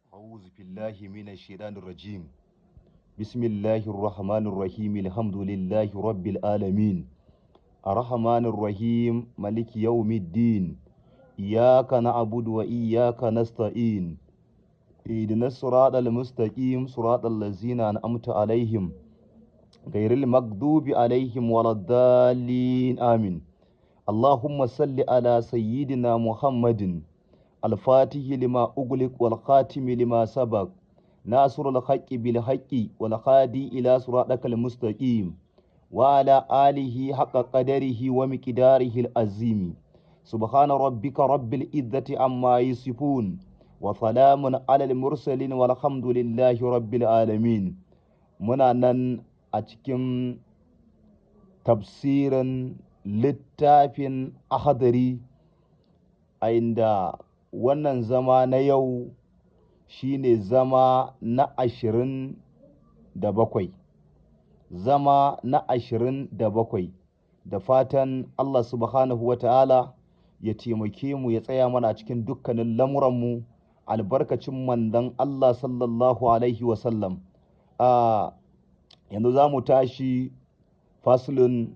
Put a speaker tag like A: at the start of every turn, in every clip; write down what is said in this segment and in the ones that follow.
A: أعوذ بالله من الشيطان الرجيم. بسم الله الرحمن الرحيم. الحمد لله رب العالمين الرحمن الرحيم مالك يوم الدين. إياك نعبد وإياك نستعين. اهدنا الصراط المستقيم صراط الذين أنعمت عليهم غير المغضوب عليهم ولا الضالين آمين. اللهم صل على سيدنا محمد الفاتح لما أغلق والخاتم لما سبق ناصر الحق بالحق والهادي إلى صراطك المستقيم وعلى آله حق قدره ومقداره العظيم. سبحان ربك رب العزة عما يصفون وسلام على المرسلين والحمد لله رب العالمين. muna nan a cikin tafsirin littafin ahadari a inda wannan zama na yau shine zama na 27, zama na 27 da fatan Allah subhanahu wa ta'ala ya taimake mu ya tsaya mana a cikin dukkanin lamuranmu albarkacin mandan Allah sallallahu alaihi wasallam. Yanzu za mu tashi faslun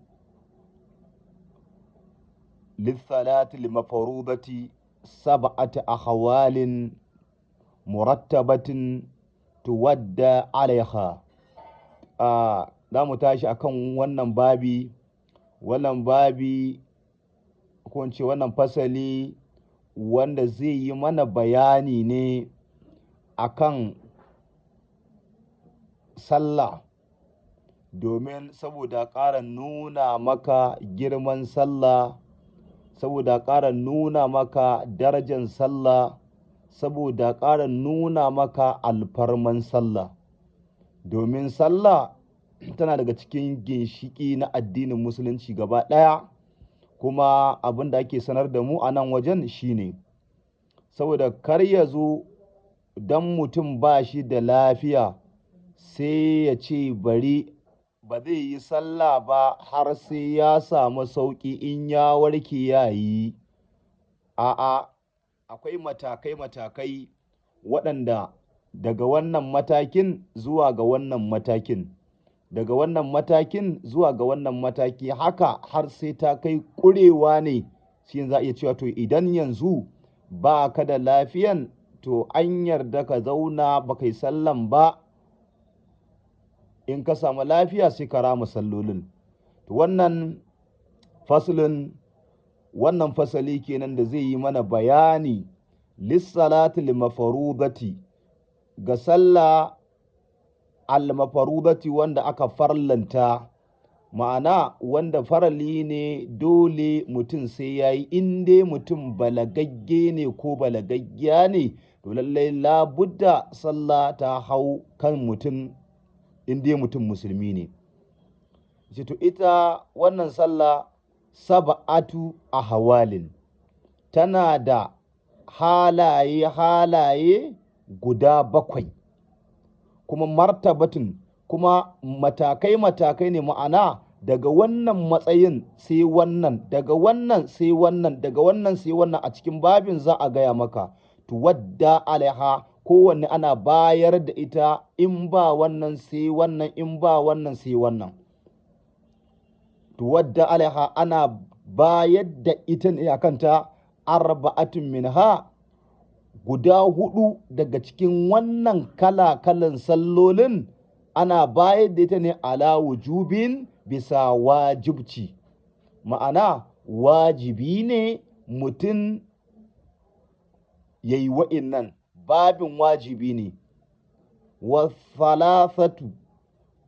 A: lissalati limafarudati sab'ati ahwalin murattabatin tuwadda alaiha. Za mu tashi akan wannan babi ko ce wannan fasali wanda zai yi mana bayani ne akan sallah, domin saboda ƙara nuna maka girman sallah, saboda ƙara nuna maka darajar sallah, saboda ƙara nuna maka alfarman sallah. Domin sallah tana daga cikin ginshiki na addinin musulunci gaba ɗaya, kuma abin da ake sanar da mu a nan wajen shine saboda kar ya zo don mutum ba shi da lafiya sai ya ce bari ba zai yi sallah ba har sai ya samu sauƙi, in ya warke ya yi. A'a, akwai matakai waɗanda daga wannan matakin zuwa ga wannan matakin, daga wannan matakin zuwa ga wannan mataki, haka har sai ta kai ƙurewa ne shi za a iya cewa to idan yanzu ba ka da lafiyan to an yarda ka zauna ba kai sallan ba, in ka samu lafiya sai ka rama sallolin. To wannan fasali kenan da zai yi mana bayani lissalati limafarudati, ga sallah almafarudati wanda aka farlanta, ma'ana wanda farali ne dole mutum sai ya yi, in dai mutum balagagge ne ko balagaggiya ne to lallai labudda sallah ta hau kan mutum, in dai mutum musulmi ne. To ita wannan sallah sab'atu ahwalin, tana da halaye guda 7, kuma martabatin, kuma matakai ne, ma'ana daga wannan matsayin sai wannan, daga wannan sai wannan, daga wannan sai wannan. A cikin babin za a gaya maka tuwadda alaiha, kowanne ana bayar da ita, in ba wannan sai wannan, in ba wannan sai wannan. Tuwadda alaiha, ana bayar da ita ne a kanta arba'atun minha, guda 4 daga cikin wannan kalan sallolin ana bayar da ita ne ala wujubin, bisa wajibci, ma'ana wajibi ne mutum ya yi wa'innan, babin wajibi ne. Wa thalathatu,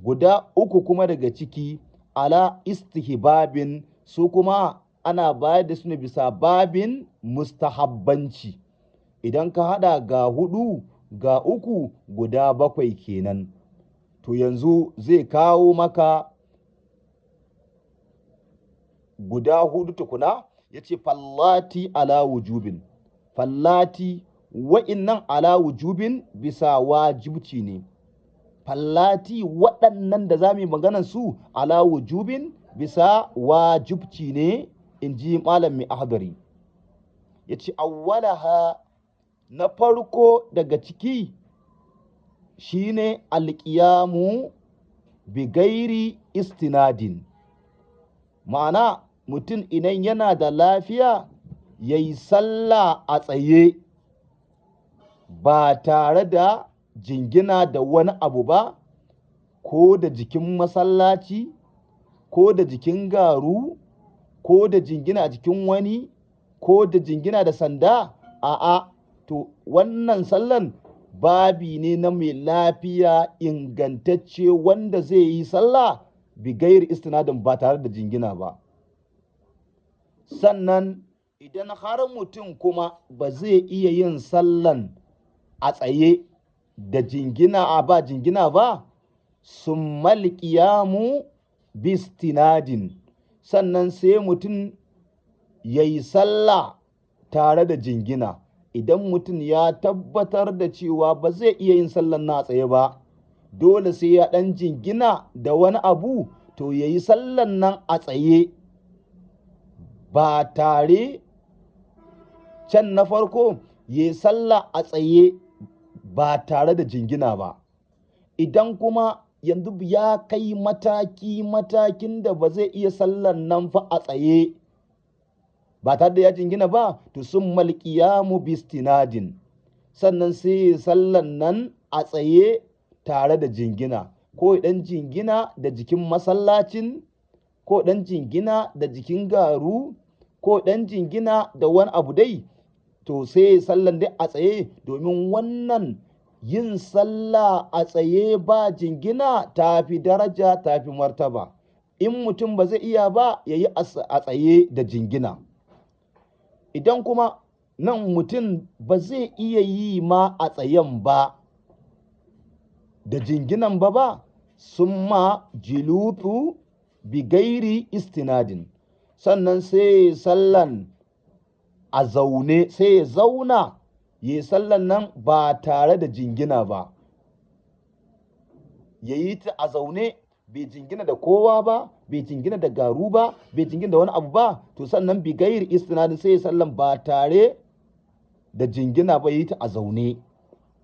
A: guda 3 kuma daga ciki ala istihbabin, su kuma ana bayar da su ne bisa babin mustahabbanci. Idan ka hada ga 4 ga 3 guda 7 kenan. To yanzu zai kawo maka guda 4 tukuna, ya ce fallati ala wujubin, fallati wa'innan ala wujubin bisa wajibci ne, fallati waɗannan da za mu yi maganar su ala wujubin bisa wajibci ne, in ji malam mai ahdari. Ya ce awwalaha, na farko daga ciki shine alƙiyamu bi gairi istinadin, ma'ana mutum idan yana da lafiya ya yi sallah a tsaye ba tare da jingina da wani abu ba, ko da jikin masallaci ko da jikin garu ko da jingina a jikin wani ko da jingina da sanda. A'a, to wannan sallan babi ne na mai lafiya ingantacce wanda zai yi sallah bi gairi istinadin ba tare da jingina ba. Sannan idan har mutum kuma ba zai iya yin sallan a tsaye da jingina a ba jingina ba, summal qiyamu bistinadin, sannan sai mutum ya yi sallah tare da jingina. Idan mutum ya tabbatar da cewa ba zai iya yin sallan na tsaye ba, dole sai ya ɗan jingina da wani abu, to ya yi sallan nan a tsaye ba tare, can na farko ya yi sallah a tsaye ba tare da jingina ba. Idan kuma yanzu ya kai matakin da ba zai iya sallan nan fa a tsaye ba tare da ya jingina ba, to sun malƙiyamu bistinadin, sannan sai sallan nan a tsaye tare da jingina, ko ɗan jingina da jikin masallacin, ko ɗan jingina da jikin garu, ko ɗan jingina da wani abu dai, to sai sallan dai a tsaye, domin wannan yin sallah a tsaye ba jingina ta fi daraja, ta fi martaba. In mutum ba zai iya ba, ya yi a tsaye da jingina. Idan kuma nan mutum ba zai iya yi ma a tsayen ba da jinginan ba, sun ma jilutu bi gairi istinadin, sannan sai sallan a zaune, sai ya zauna ya yi sallan nan ba tare da jingina ba, ya yi ta a zaune, bai jingina da kowa ba, bai jingina da garu ba, bai jingina da wani abu ba, to sannan bi gairi istinadin sai ya sallan ba tare da jingina ba, ya yi ta a zaune.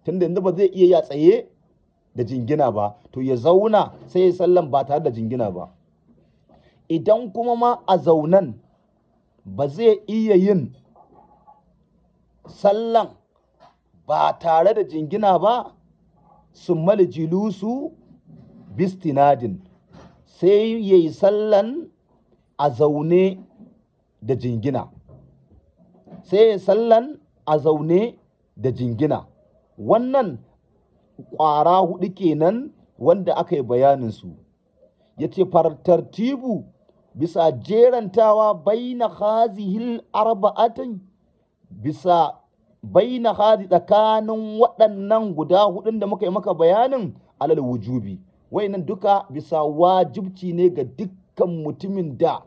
A: Tunda yanzu ba zai iya ya tsaye da jingina ba, to ya zauna sai ya sallan ba tare da jingina ba. Idan kuma ma a zaunan ba zai iya yin sallan ba tare da jingina ba, summal jilusu bistinadin, sai ya yi sallan a zaune da jingina, sai ya sallan a zaune da jingina. Wannan ƙwara huɗu kenan wanda aka yi bayaninsu. Ya ce fartartibu bisa jerantawa baina hazihil arba'atin, bisa baina hazi tsakanin waɗannan guda hudun da muka yi maka bayanin, alal wujubi, wayannan duka bisa wajibci ne ga dukkan mutumin da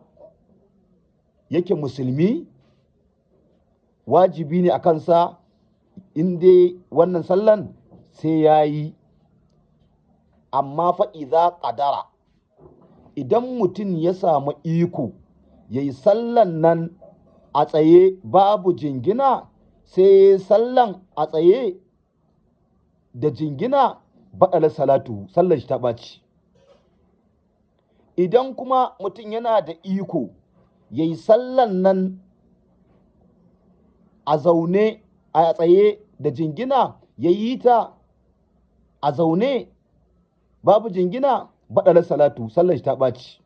A: yake musulmi, wajibi ne a kansa in dai wannan sallan sai ya yi. Amma fa idza qadara, idan mutum ya samu iko ya yi sallan nan a tsaye babu jingina, sai sallan a tsaye da jingina, baɗala salatu, sallan shi ta ɓaci. Idan kuma mutum yana da iko ya yi sallan nan a zaune, a tsaye da jingina, ya yi ta a zaune babu jingina, baɗala salatu, sallan shi ta ɓaci.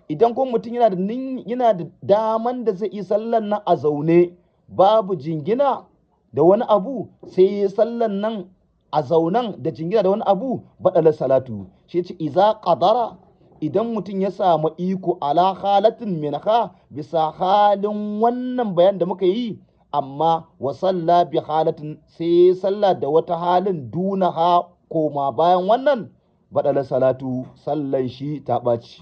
A: Idan kuma mutum yana da daman da zai yi sallan nan a zaune babu jingina da wani abu, sai ya sallan nan a zaunan da jingina da wani abu, baɗala salatu. Shi ce iza qadara, idan mutum ya samu iko ala halatin minha, bisa halin wannan bayan da muka yi, amma wa salla bi halatin, sai salla da wata halin dunaha, koma bayan wannan, baɗala salatu, sallan shi ta ɓaci.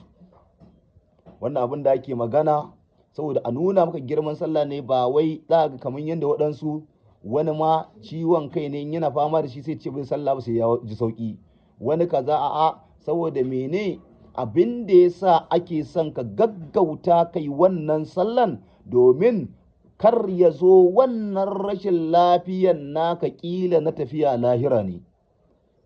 A: Wannan abin da ake magana saboda a nuna maka girman sallah ne, ba wai za ga kamar yadda waɗansu, wani ma ciwon kai ne yana fama da shi sai ce bin sallah ba sai ya ji sauki, wani kaza. A'a, saboda mene abin da yasa ake son ka gaggauta kai wannan sallan, domin kar ya zo wannan rashin lafiyan naka kila na tafiya lahira ne.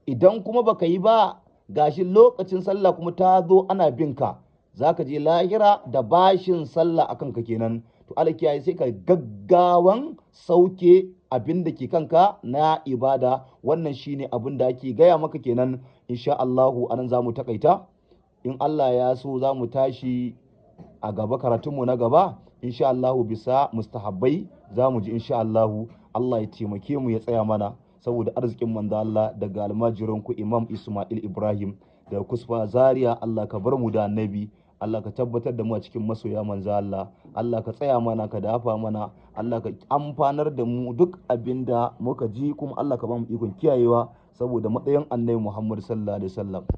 A: Idan kuma baka yi ba, gashi lokacin sallah kuma ta zo ana bin ka, zaka je lahira da bashin sallah akan ka kenan. To alkiyaye sai ka gaggawan sauke abin da ke kanka na ibada. Wannan shine abin da ake gaya maka kenan. Insha Allahu anan zamu takaita, in Allah ya so zamu tashi a gaba, karatunmu na gaba insha Allahu bisa mustahabbai zamu ji insha Allahu. Allah ya taimake mu ya tsaya mana, saboda arzikin manzo Allah daga almajiran ku Imam Ismail Ibrahim da Kusfa Zaria. Allah ka bar mu da annabi, Allah ka tabbatar da mu a cikin masoya manzo Allah. Allah ka tsaya mana, ka dafa mana, Allah ka amfanar da mu duk abinda muka ji, kuma Allah ka ba mu ikon kiyayewa saboda matsayin annabi Muhammad sallallahu alaihi wasallam.